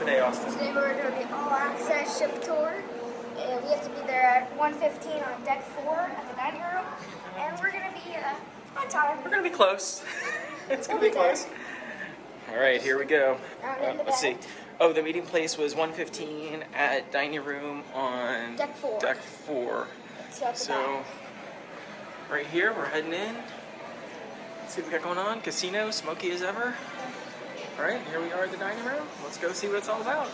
today, Austin? Today we're doing the all-access ship tour. And we have to be there at 1:15 on deck 4 at the dining room. And we're going to be on time. We're going to be close. It's going to be close. All right, here we go. Let's see. Oh, the meeting place was 1:15 at dining room on Deck 4. Deck 4. So, right here, we're heading in. Let's see what we got going on. Casino, smoky as ever. All right, here we are at the dining room. Let's go see what it's all about.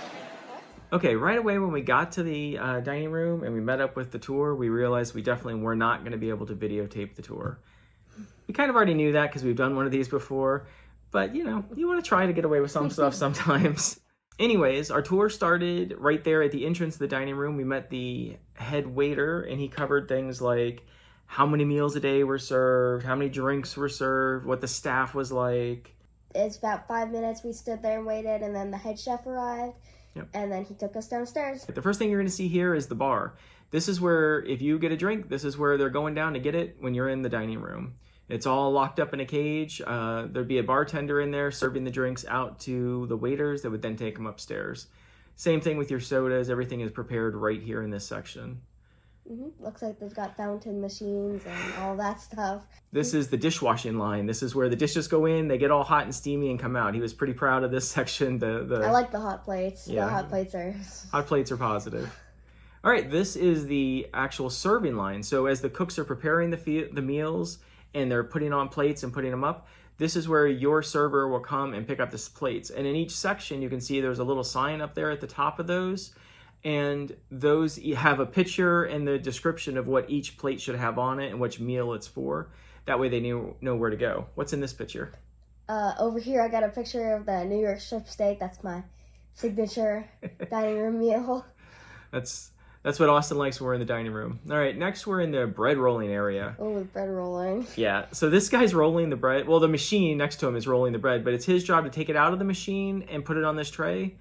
Okay, right away when we got to the dining room and we met up with the tour, we realized we definitely were not going to be able to videotape the tour. We kind of already knew that because we've done one of these before, but you know, you want to try to get away with some stuff sometimes. Anyways, our tour started right there at the entrance of the dining room. We met the head waiter and he covered things like how many meals a day were served, how many drinks were served, what the staff was like. It's about 5 minutes. We stood there and waited, and then the head chef arrived, Yep. and then he took us downstairs. The first thing you're going to see here is the bar. This is where, if you get a drink, this is where they're going down to get it when you're in the dining room. It's all locked up in a cage. There'd be a bartender in there serving the drinks out to the waiters that would then take them upstairs. Same thing with your sodas. Everything is prepared right here in this section. Looks like they've got fountain machines and all that stuff. This is the dishwashing line. This is where the dishes go in, they get all hot and steamy and come out. He was pretty proud of this section. I like the hot plates. Yeah. The hot plates are... Hot plates are positive. All right, this is the actual serving line. So as the cooks are preparing the meals and they're putting on plates and putting them up, this is where your server will come and pick up the plates. And in each section, you can see there's a little sign up there at the top of those. And those have a picture and the description of what each plate should have on it and which meal it's for. That way they know where to go. What's in this picture? Over here, I got a picture of the New York strip steak. That's my signature dining room meal. That's what Austin likes when we're in the dining room. All right, next we're in the bread rolling area. Oh, with bread rolling. Yeah, so this guy's rolling the bread. Well, the machine next to him is rolling the bread, but it's his job to take it out of the machine and put it on this tray.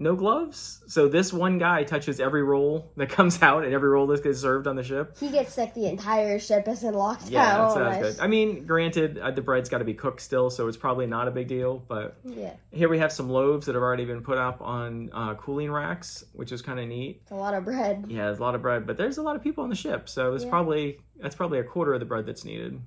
No gloves. So this one guy touches every roll that comes out and every roll that gets served on the ship. He gets sick. The entire ship is in lockdown. Yeah, that's good. I mean, granted, the bread's got to be cooked still, so it's probably not a big deal. But yeah. Here we have some loaves that have already been put up on cooling racks, which is kind of neat. It's a lot of bread. Yeah, there's a lot of bread, but there's a lot of people on the ship, so that's probably a quarter of the bread that's needed.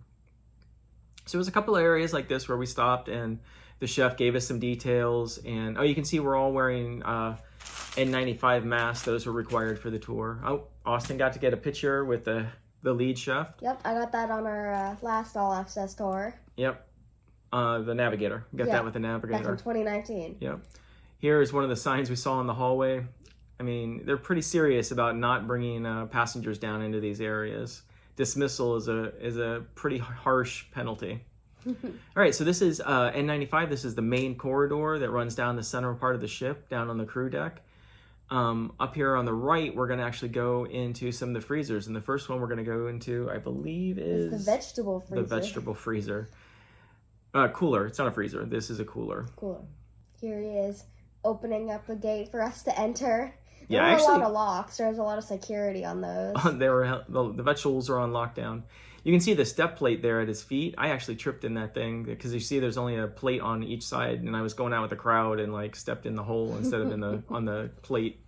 So there's a couple of areas like this where we stopped and the chef gave us some details, and you can see we're all wearing N95 masks. Those were required for the tour. Oh, Austin got to get a picture with the lead chef. Yep, I got that on our last all-access tour. Yep, the navigator. Got that with the navigator. Back in 2019. Yep. Here is one of the signs we saw in the hallway. I mean, they're pretty serious about not bringing passengers down into these areas. Dismissal is a pretty harsh penalty. All right, so this is N95. This is the main corridor that runs down the center part of the ship, down on the crew deck. Up here on the right, we're going to actually go into some of the freezers. And the first one we're going to go into, I believe, is the vegetable freezer. The vegetable freezer. Cooler. It's not a freezer. This is a cooler. Cooler. Here he is, opening up the gate for us to enter. Yeah, there were actually, a lot of locks. There's a lot of security on those. The vegetables are on lockdown. You can see the step plate there at his feet. I actually tripped in that thing because you see there's only a plate on each side, and I was going out with the crowd and like stepped in the hole instead of on the plate.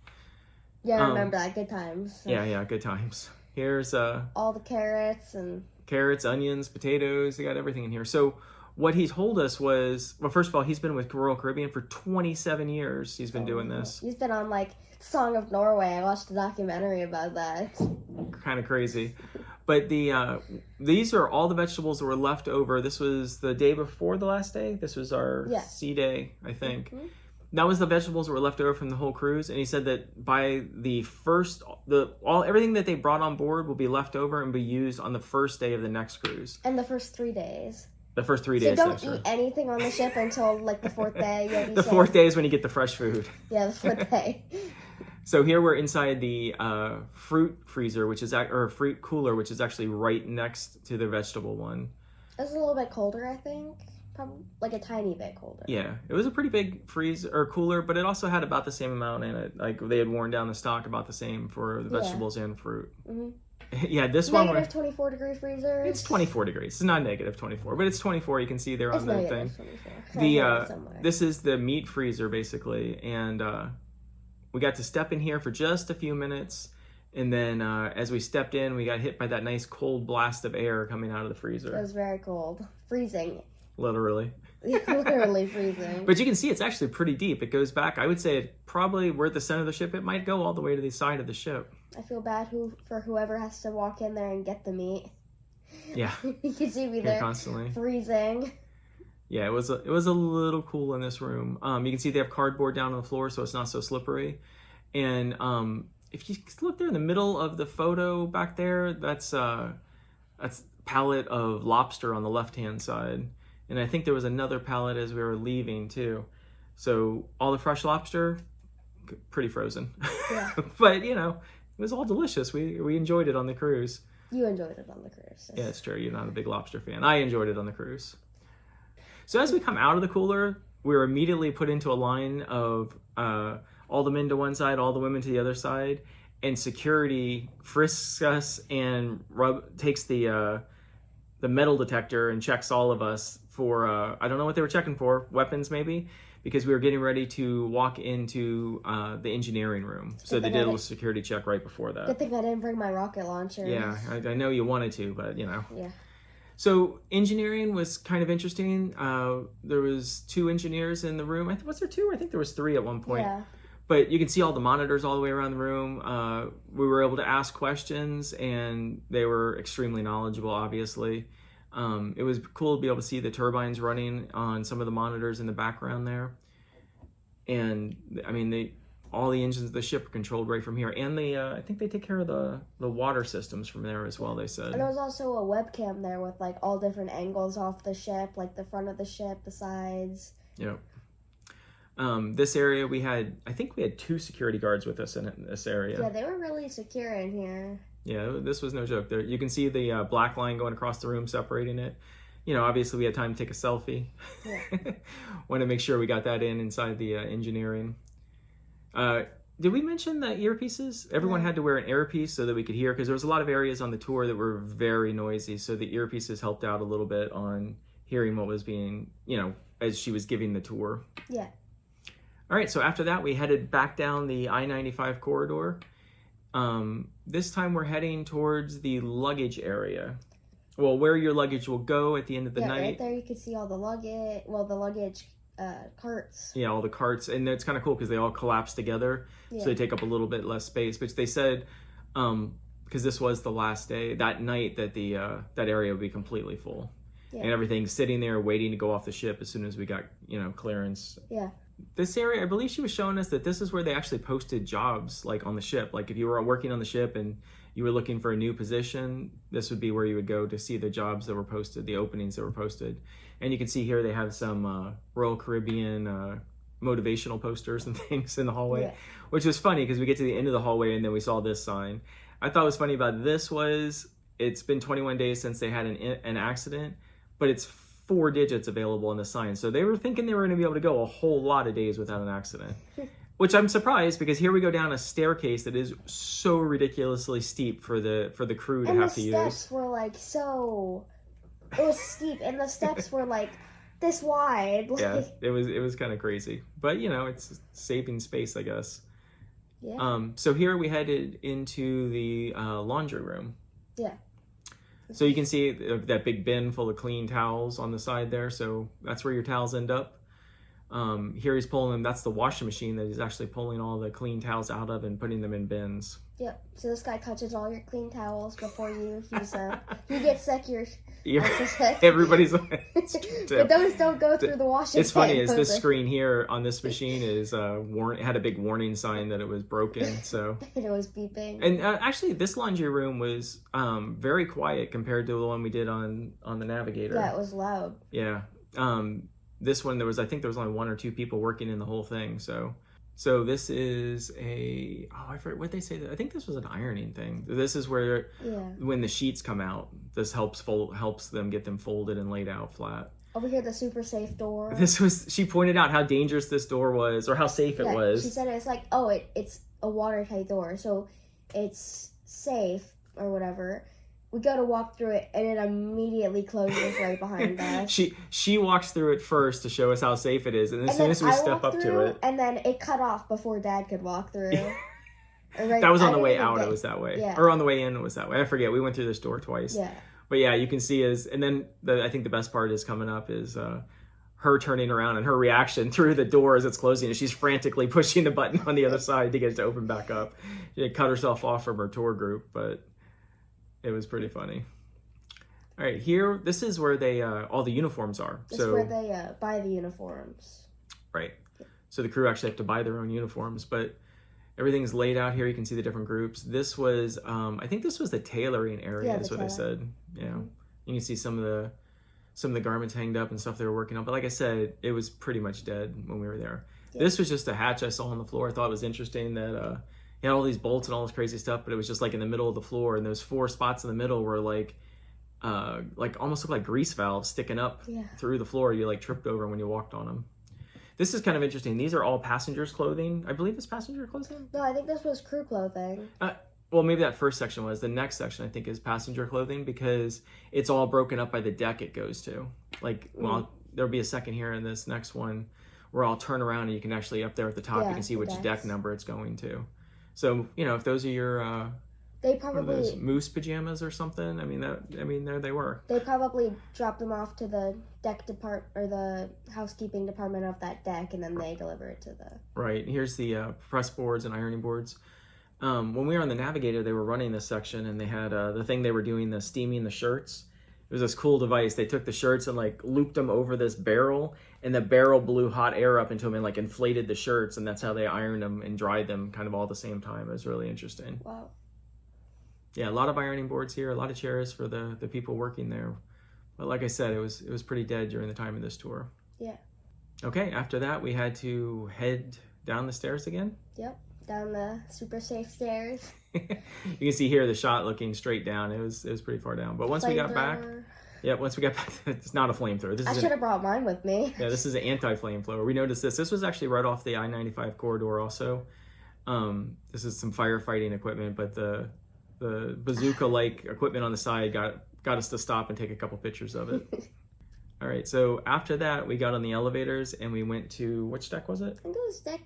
Yeah, I remember that. Good times. Yeah, good times. Here's all the carrots, onions, potatoes. They got everything in here. So what he told us was, well, first of all, he's been with Royal Caribbean for 27 years. He's been doing this. He's been on like Song of Norway. I watched a documentary about that. Kind of crazy. But these are all the vegetables that were left over. This was the day before the last day. This was our sea day, I think. Mm-hmm. That was the vegetables that were left over from the whole cruise. And he said that by the everything that they brought on board will be left over and be used on the first day of the next cruise. And the first 3 days. The first 3 days. So don't eat anything on the ship until like the fourth day. The fourth day is when you get the fresh food. Yeah, the fourth day. So here we're inside the fruit freezer, or fruit cooler, which is actually right next to the vegetable one. It's a little bit colder, I think. Probably like a tiny bit colder. Yeah, it was a pretty big freezer or cooler, but it also had about the same amount in it. Like they had worn down the stock about the same for the vegetables and fruit. Mm-hmm. Yeah, this one Negative 24 degree freezer. it's 24 degrees. It's not negative 24, but it's 24. You can see there on the thing. Negative 24. This is the meat freezer basically, and we got to step in here for just a few minutes, and then as we stepped in, we got hit by that nice cold blast of air coming out of the freezer. It was very cold, freezing. Literally. Literally freezing. But you can see it's actually pretty deep. It goes back, I would say, probably we're at the center of the ship. It might go all the way to the side of the ship. I feel bad for whoever has to walk in there and get the meat. Yeah. You can see me there constantly freezing. Yeah, it was a little cool in this room. You can see they have cardboard down on the floor, so it's not so slippery. And if you look there in the middle of the photo back there, that's a pallet of lobster on the left-hand side. And I think there was another pallet as we were leaving too. So all the fresh lobster, pretty frozen. Yeah. But it was all delicious. We enjoyed it on the cruise. You enjoyed it on the cruise. Yeah, it's true. You're not a big lobster fan. I enjoyed it on the cruise. So as we come out of the cooler, we were immediately put into a line of all the men to one side, all the women to the other side, and security frisks us and takes the metal detector and checks all of us for, I don't know what they were checking for, weapons maybe, because we were getting ready to walk into the engineering room. So they did a little security check right before that. Good thing I didn't bring my rocket launcher. Yeah, I know you wanted to, but Yeah. So engineering was kind of interesting. There was 2 engineers in the room. Was there 2? I think there was 3 at one point. Yeah. But you can see all the monitors all the way around the room. We were able to ask questions, and they were extremely knowledgeable, obviously. It was cool to be able to see the turbines running on some of the monitors in the background there. And, I mean, all the engines of the ship are controlled right from here. And I think they take care of the water systems from there as well, they said. And there was also a webcam there with, like, all different angles off the ship, like the front of the ship, the sides. Yep. This area I think we had 2 security guards with us in this area. Yeah, they were really secure in here. Yeah, this was no joke. There, you can see the black line going across the room, separating it. Obviously we had time to take a selfie. Yeah. Want to make sure we got that inside the engineering. Did we mention the earpieces? Everyone had to wear an earpiece so that we could hear, because there was a lot of areas on the tour that were very noisy. So the earpieces helped out a little bit on hearing what was being, as she was giving the tour. Yeah. All right, so after that, we headed back down the I-95 corridor. This time we're heading towards the luggage area. Well, where your luggage will go at the end of the night. Right there you can see all the luggage, the luggage carts. Yeah, all the carts. And it's kind of cool because they all collapse together. Yeah. So they take up a little bit less space. But they said, because this was the last day, that night that that area would be completely full. Yeah. And everything's sitting there waiting to go off the ship as soon as we got, clearance. Yeah. This area, I believe she was showing us that this is where they actually posted jobs, like on the ship. Like if you were working on the ship and you were looking for a new position, this would be where you would go to see the jobs that were posted, the openings that were posted. And you can see here they have some Royal Caribbean motivational posters and things in the hallway, which was funny because we get to the end of the hallway and then we saw this sign. I thought was funny about this was it's been 21 days since they had an accident, but it's 4 digits available on the sign. So they were thinking they were going to be able to go a whole lot of days without an accident, which I'm surprised because here we go down a staircase that is so ridiculously steep for the crew to have to use. And the steps were like it was steep and the steps were like this wide. Yeah, it was kind of crazy, but it's saving space, I guess. Yeah. So here we headed into the laundry room. Yeah. So you can see that big bin full of clean towels on the side there. So that's where your towels end up. Here he's pulling them. That's the washing machine that he's actually pulling all the clean towels out of and putting them in bins. Yep. So this guy touches all your clean towels before you get sick. Everybody's but those don't go through the washing. It's funny is this screen here on this machine is had a big warning sign that it was broken. So and it was beeping. And actually, this laundry room was very quiet compared to the one we did on the Navigator. Yeah, it was loud. Yeah. This one I think there was only 1 or 2 people working in the whole thing. So this is I forget what they say. I think this was an ironing thing. This is where when the sheets come out, this helps them get them folded and laid out flat. Over here, the super safe door. She pointed out how dangerous this door was or how safe it was. She said it's like, it's a watertight door. So it's safe, or whatever. We go to walk through it, and it immediately closes right behind us. She walks through it first to show us how safe it is, and as soon as we step up to it, and then it cut off before Dad could walk through. Right, that was on the way out. It was that way, or on the way in. It was that way. I forget. We went through this door twice. Yeah. But yeah, you can see and then I think the best part is coming up is her turning around and her reaction through the door as it's closing, and she's frantically pushing the button on the other side to get it to open back up. She cut herself off from her tour group, but it was pretty funny. All right, here, this is where they all the uniforms are. This is where they buy the uniforms. Right. So the crew actually have to buy their own uniforms, but everything's laid out here. You can see the different groups. This was, I think this was the tailoring area, is what they said. Yeah. Mm-hmm. You can see some of the garments hanged up and stuff they were working on. But like I said, it was pretty much dead when we were there. Yeah. This was just a hatch I saw on the floor. I thought it was interesting that he had all these bolts and all this crazy stuff, but it was just like in the middle of the floor, and those 4 spots in the middle were like almost looked like grease valves sticking up through the floor. You like tripped over when you walked on them. This is kind of interesting. These are all passengers' clothing. I believe it's passenger clothing. No, I think this was crew clothing. Well, maybe that first section was. The next section, I think, is passenger clothing because it's all broken up by the deck it goes to. Like, well, there'll be a second here in this next one where I'll turn around and you can actually, up there at the top, you can see which deck number it's going to. So, if those are your they probably those moose pajamas or something, there they were. They probably dropped them off to the deck or the housekeeping department of that deck, and then they deliver it to the... Right. Here's the press boards and ironing boards. When we were on the Navigator, they were running this section, and they had the thing they were doing, the steaming the shirts. It was this cool device. They took the shirts and like looped them over this barrel, and the barrel blew hot air up into them and like inflated the shirts, and that's how they ironed them and dried them kind of all at the same time. It was really interesting. Wow. Yeah, a lot of ironing boards here, a lot of chairs for the people working there. But like I said, it was pretty dead during the time of this tour. Yeah. Okay, after that we had to head down the stairs again. Yep, down the super safe stairs. You can see here the shot looking straight down. It was pretty far down. But once we got back, it's not a flamethrower. I should have brought mine with me. Yeah, this is an anti-flamethrower. We noticed this. This was actually right off the I-95 corridor also. This is some firefighting equipment, but the bazooka-like equipment on the side got us to stop and take a couple pictures of it. All right, so after that, we got on the elevators and we went to, which deck was it? I think it was deck,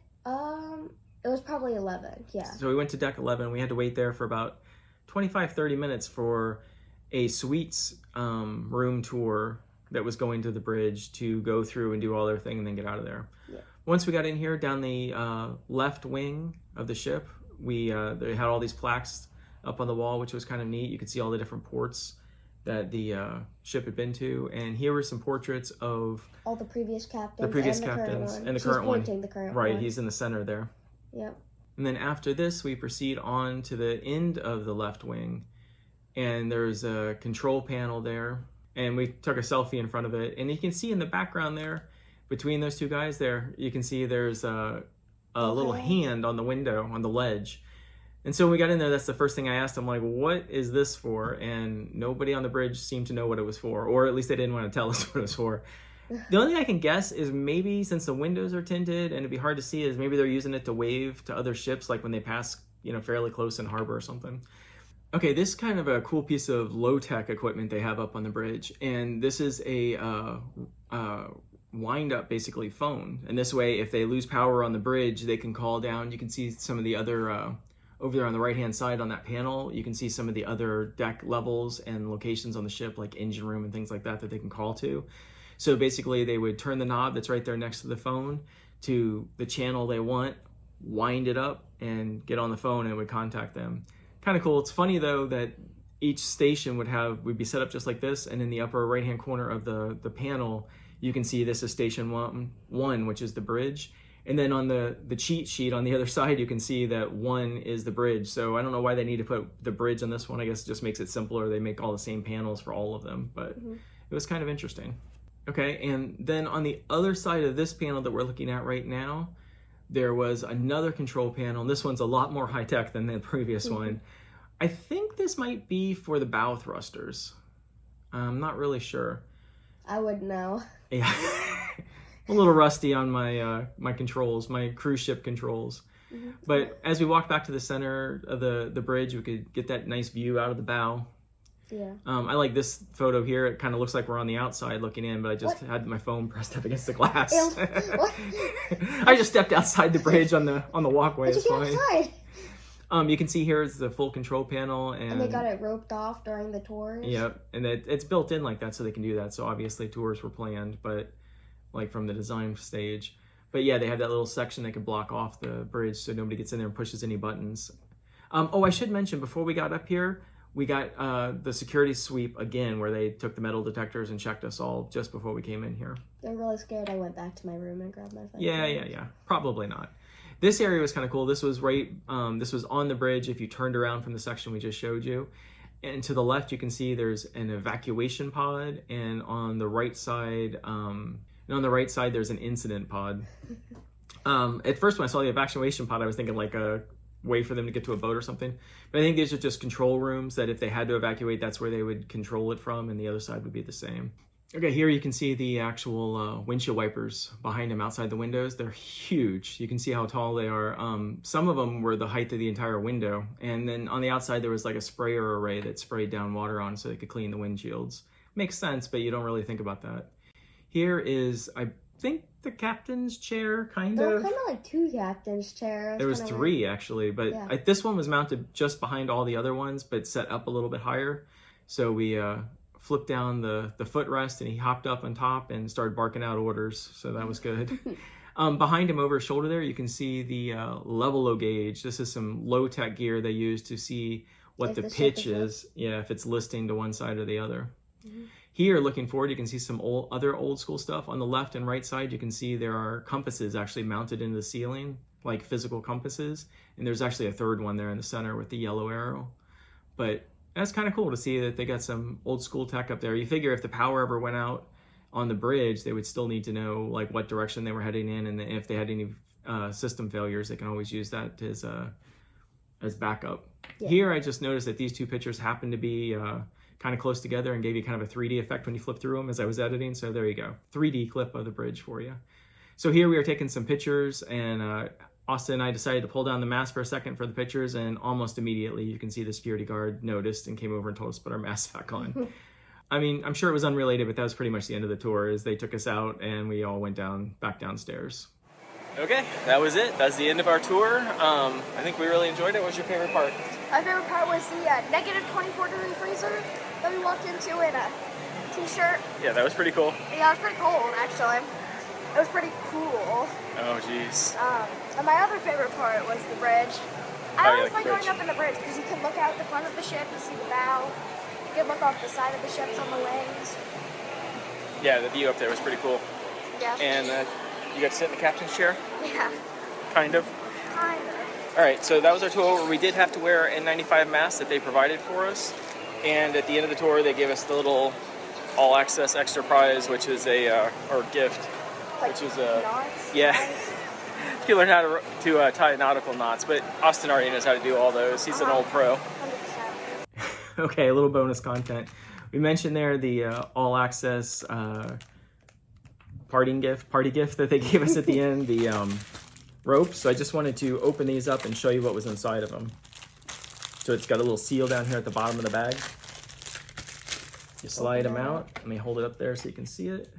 it was probably 11, yeah. So we went to deck 11. We had to wait there for about 25-30 minutes for a suites room tour that was going to the bridge to go through and do all their thing and then get out of there. Yeah. Once we got in here, down the left wing of the ship, they had all these plaques up on the wall, which was kind of neat. You could see all the different ports that the ship had been to, and here were some portraits of all the previous captains, and the current one. The current right, one. He's in the center there. Yep. And then after this, we proceed on to the end of the left wing, and there's a control panel there, and we took a selfie in front of it, and you can see in the background there, between those two guys there, you can see there's a little hand on the window, on the ledge. And so when we got in there, that's the first thing I asked them, like, what is this for? And nobody on the bridge seemed to know what it was for, or at least they didn't want to tell us what it was for. The only thing I can guess is maybe since the windows are tinted and it'd be hard to see, is maybe they're using it to wave to other ships, like when they pass, fairly close in harbor or something. Okay, this is kind of a cool piece of low-tech equipment they have up on the bridge. And this is a wind-up, basically, phone. And this way, if they lose power on the bridge, they can call down. You can see some of the other... over there on the right-hand side on that panel, you can see some of the other deck levels and locations on the ship, like engine room and things like that they can call to. So basically, they would turn the knob that's right there next to the phone to the channel they want, wind it up, and get on the phone, and it would contact them. Kind of cool. It's funny, though, that each station would be set up just like this, and in the upper right-hand corner of the panel, you can see this is Station 1, which is the bridge. And then on the cheat sheet on the other side, you can see that 1 is the bridge. So I don't know why they need to put the bridge on this one. I guess it just makes it simpler. They make all the same panels for all of them, but it was kind of interesting. Okay, and then on the other side of this panel that we're looking at right now, there was another control panel. And this one's a lot more high-tech than the previous one. I think this might be for the bow thrusters. I'm not really sure. I wouldn't know. Yeah. A little rusty on my my controls, my cruise ship controls. But as we walked back to the center of the bridge, we could get that nice view out of the bow. Yeah. I like this photo here. It kind of looks like we're on the outside looking in, but I just had my phone pressed up against the glass. What? I just stepped outside the bridge on the walkway. How'd you get outside? You can see here is the full control panel, and they got it roped off during the tours. Yep, and it's built in like that, so they can do that. So obviously tours were planned, but like from the design stage. But yeah, they have that little section that could block off the bridge, so nobody gets in there and pushes any buttons. Oh, I should mention before we got up here, we got the security sweep again, where they took the metal detectors and checked us all just before we came in here. They're really scared I went back to my room and grabbed my phone. Yeah. Probably not. This area was kind of cool. This was this was on the bridge if you turned around from the section we just showed you. And to the left, you can see there's an evacuation pod, and on the right side, there's an incident pod. At first, when I saw the evacuation pod, I was thinking like a way for them to get to a boat or something. But I think these are just control rooms that if they had to evacuate, that's where they would control it from, and the other side would be the same. Okay, here you can see the actual windshield wipers behind them outside the windows. They're huge. You can see how tall they are. Some of them were the height of the entire window. And then on the outside, there was like a sprayer array that sprayed down water on so they could clean the windshields. Makes sense, but you don't really think about that. Here is, I think, the captain's chair, kind of. There were kind of like two captain's chairs. There was three, actually, but this one was mounted just behind all the other ones, but set up a little bit higher. So we flipped down the footrest, and he hopped up on top and started barking out orders, so that was good. Behind him over his shoulder there, you can see the level gauge. This is some low-tech gear they use to see what the pitch is, if it's listing to one side or the other. Here, looking forward, you can see some other old school stuff. On the left and right side, you can see there are compasses actually mounted into the ceiling, like physical compasses. And there's actually a third one there in the center with the yellow arrow. But that's kind of cool to see that they got some old school tech up there. You figure if the power ever went out on the bridge, they would still need to know like what direction they were heading in. And if they had any system failures, they can always use that as backup. Here, I just noticed that these two pictures happen to be kind of close together and gave you kind of a 3D effect when you flip through them as I was editing. So there you go, 3D clip of the bridge for you. So here we are taking some pictures, and Austin and I decided to pull down the mask for a second for the pictures, and almost immediately you can see the security guard noticed and came over and told us to put our masks back on. I mean, I'm sure it was unrelated, but that was pretty much the end of the tour, as they took us out and we all went back downstairs. Okay, that was it. That's the end of our tour. I think we really enjoyed it. What was your favorite part? My favorite part was the negative 24-degree freezer that we walked into in a t-shirt. Yeah, that was pretty cool. Yeah, it was pretty cold, actually. It was pretty cool. Oh, jeez. And my other favorite part was the bridge. I always like going up in the bridge because you can look out the front of the ship, you see the bow. You can look off the side of the ships on the wings. Yeah, the view up there was pretty cool. Yeah. And you got to sit in the captain's chair? Yeah. Kind of. All right, so that was our tour where we did have to wear an N95 mask that they provided for us. And at the end of the tour, they gave us the little all-access extra prize, which is or gift, Like which is knots? You learn how to tie nautical knots, but Austin already knows how to do all those. He's an old pro. 100%. Okay, a little bonus content. We mentioned there the all-access party gift that they gave us at the end, the ropes. So I just wanted to open these up and show you what was inside of them. So it's got a little seal down here at the bottom of the bag. You slide them out. Let me hold it up there so you can see it.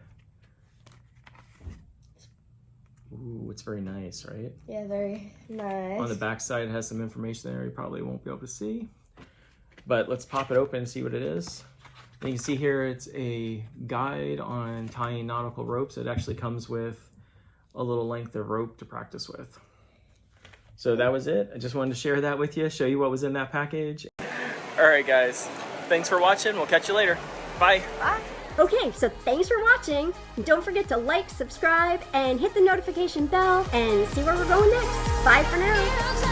Ooh, it's very nice, right? Yeah, very nice. On the back side, it has some information there you probably won't be able to see. But let's pop it open and see what it is. And you can see here it's a guide on tying nautical ropes. It actually comes with a little length of rope to practice with. So that was it. I just wanted to share that with you, show you what was in that package. All right, guys. Thanks for watching. We'll catch you later. Bye. Bye. Okay, so thanks for watching. Don't forget to like, subscribe, and hit the notification bell and see where we're going next. Bye for now.